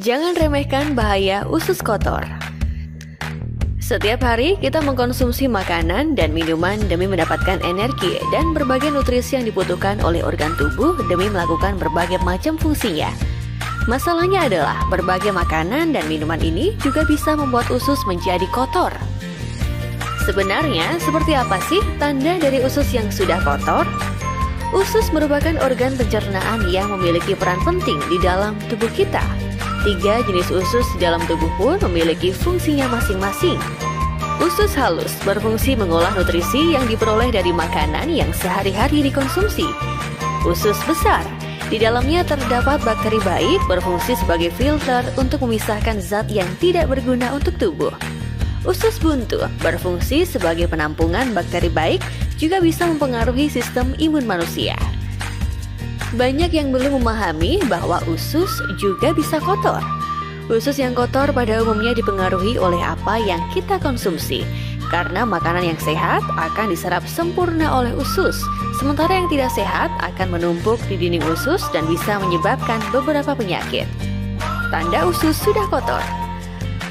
Jangan remehkan bahaya usus kotor. Setiap hari kita mengkonsumsi makanan dan minuman demi mendapatkan energi dan berbagai nutrisi yang dibutuhkan oleh organ tubuh demi melakukan berbagai macam fungsinya. Masalahnya adalah berbagai makanan dan minuman ini juga bisa membuat usus menjadi kotor. Sebenarnya seperti apa sih tanda dari usus yang sudah kotor? Usus merupakan organ pencernaan yang memiliki peran penting di dalam tubuh kita. 3 jenis usus di dalam tubuh pun memiliki fungsinya masing-masing. Usus halus berfungsi mengolah nutrisi yang diperoleh dari makanan yang sehari-hari dikonsumsi. Usus besar, di dalamnya terdapat bakteri baik berfungsi sebagai filter untuk memisahkan zat yang tidak berguna untuk tubuh. Usus buntu berfungsi sebagai penampungan bakteri baik, juga bisa mempengaruhi sistem imun manusia. Banyak yang belum memahami bahwa usus juga bisa kotor. Usus yang kotor pada umumnya dipengaruhi oleh apa yang kita konsumsi. Karena makanan yang sehat akan diserap sempurna oleh usus, sementara yang tidak sehat akan menumpuk di dinding usus dan bisa menyebabkan beberapa penyakit. Tanda usus sudah kotor.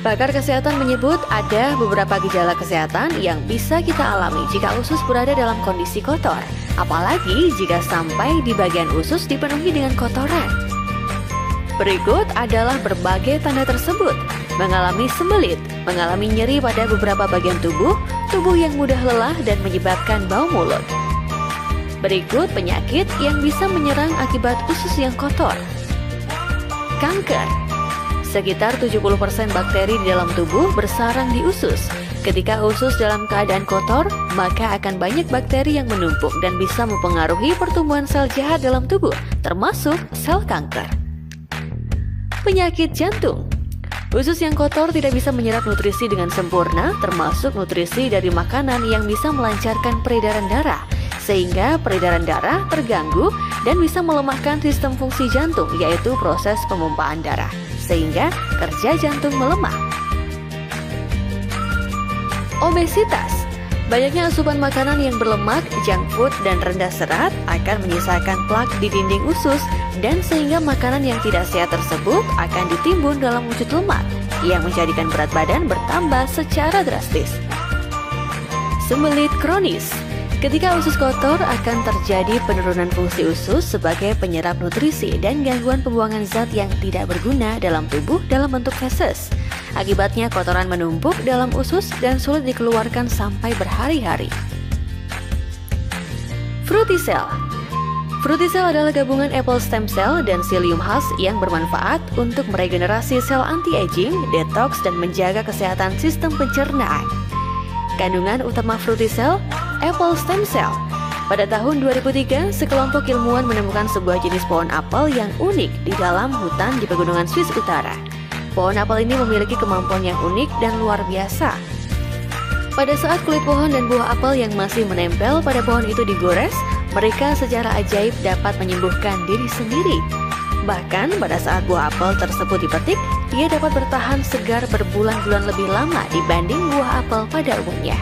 Pakar kesehatan menyebut ada beberapa gejala kesehatan yang bisa kita alami jika usus berada dalam kondisi kotor, apalagi jika sampai di bagian usus dipenuhi dengan kotoran. Berikut adalah berbagai tanda tersebut: mengalami sembelit, mengalami nyeri pada beberapa bagian tubuh, tubuh yang mudah lelah dan menyebabkan bau mulut. Berikut penyakit yang bisa menyerang akibat usus yang kotor. Kanker. Sekitar 70% bakteri di dalam tubuh bersarang di usus. Ketika usus dalam keadaan kotor, maka akan banyak bakteri yang menumpuk dan bisa mempengaruhi pertumbuhan sel jahat dalam tubuh, termasuk sel kanker. Penyakit jantung. Usus yang kotor tidak bisa menyerap nutrisi dengan sempurna, termasuk nutrisi dari makanan yang bisa melancarkan peredaran darah, sehingga peredaran darah terganggu dan bisa melemahkan sistem fungsi jantung, yaitu proses pemompaan darah, sehingga kerja jantung melemah. Obesitas. Banyaknya asupan makanan yang berlemak, junk food, dan rendah serat akan menyisakan plak di dinding usus, dan sehingga makanan yang tidak sehat tersebut akan ditimbun dalam wujud lemak, yang menjadikan berat badan bertambah secara drastis. Sembelit kronis. Ketika usus kotor akan terjadi penurunan fungsi usus sebagai penyerap nutrisi dan gangguan pembuangan zat yang tidak berguna dalam tubuh dalam bentuk feses. Akibatnya kotoran menumpuk dalam usus dan sulit dikeluarkan sampai berhari-hari. Fruticell. Fruticell adalah gabungan apple stem cell dan psyllium husk yang bermanfaat untuk meregenerasi sel anti-aging, detox, dan menjaga kesehatan sistem pencernaan. Kandungan utama Fruticell, apple stem cell. Pada tahun 2003, sekelompok ilmuwan menemukan sebuah jenis pohon apel yang unik di dalam hutan di pegunungan Swiss Utara. Pohon apel ini memiliki kemampuan yang unik dan luar biasa. Pada saat kulit pohon dan buah apel yang masih menempel pada pohon itu digores, mereka secara ajaib dapat menyembuhkan diri sendiri. Bahkan pada saat buah apel tersebut dipetik, ia dapat bertahan segar berbulan-bulan lebih lama dibanding buah apel pada umumnya.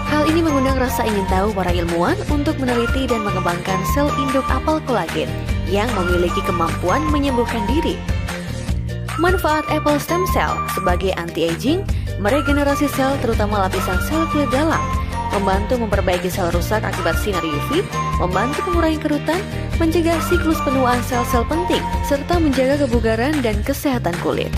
Hal ini mengundang rasa ingin tahu para ilmuwan untuk meneliti dan mengembangkan sel induk apel kolagen yang memiliki kemampuan menyembuhkan diri. Manfaat apple stem cell sebagai anti-aging, meregenerasi sel terutama lapisan sel kulit dalam, membantu memperbaiki sel rusak akibat sinar UV, membantu mengurangi kerutan, mencegah siklus penuaan sel-sel penting, serta menjaga kebugaran dan kesehatan kulit.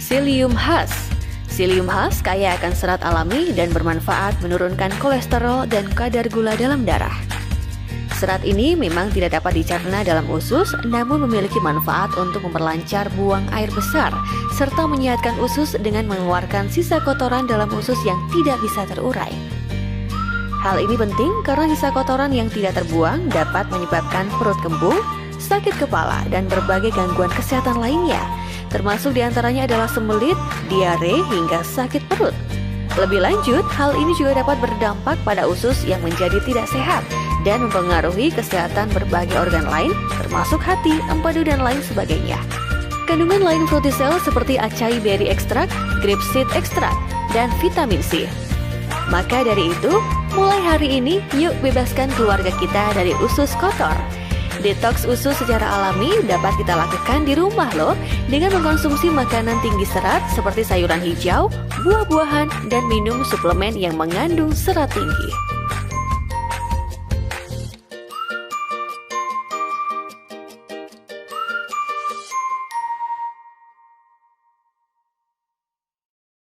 Psyllium husk. Psyllium husk kaya akan serat alami dan bermanfaat menurunkan kolesterol dan kadar gula dalam darah. Serat ini memang tidak dapat dicerna dalam usus, namun memiliki manfaat untuk memperlancar buang air besar, serta menyehatkan usus dengan mengeluarkan sisa kotoran dalam usus yang tidak bisa terurai. Hal ini penting karena sisa kotoran yang tidak terbuang dapat menyebabkan perut kembung, sakit kepala, dan berbagai gangguan kesehatan lainnya, termasuk diantaranya adalah sembelit, diare, hingga sakit perut. Lebih lanjut, hal ini juga dapat berdampak pada usus yang menjadi tidak sehat dan mempengaruhi kesehatan berbagai organ lain, termasuk hati, empedu, dan lain sebagainya. Kandungan lain Fruticell seperti acai berry extract, grapeseed extract, dan vitamin C. Maka dari itu, mulai hari ini, yuk bebaskan keluarga kita dari usus kotor. Detox usus secara alami dapat kita lakukan di rumah loh, dengan mengkonsumsi makanan tinggi serat seperti sayuran hijau, buah-buahan, dan minum suplemen yang mengandung serat tinggi.